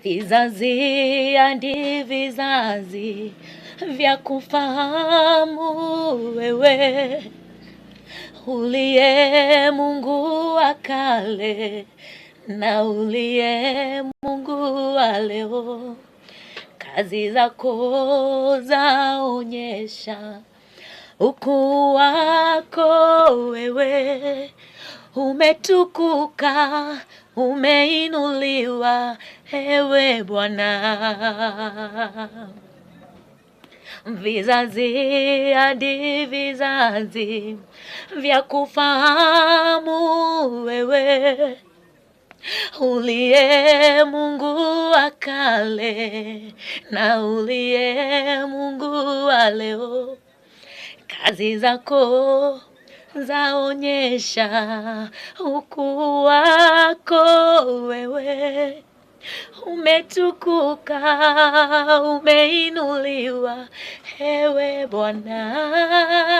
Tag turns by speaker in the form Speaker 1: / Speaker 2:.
Speaker 1: Vizazi hadi vizazi vya kufahamu wewe, uliye Mungu wa kale na uliye Mungu wa leo. Kazi zako zaonyesha ukuu wako wewe. Umetukuka, umeinuliwa ewe Bwana. Vizazi hadi vizazi vya kufahamu wewe, uliye Mungu wa kale na uliye Mungu wa leo. Kazi zako zaonyesha ukuu wako wewe. Umetukuka, umeinuliwa ewe Bwana.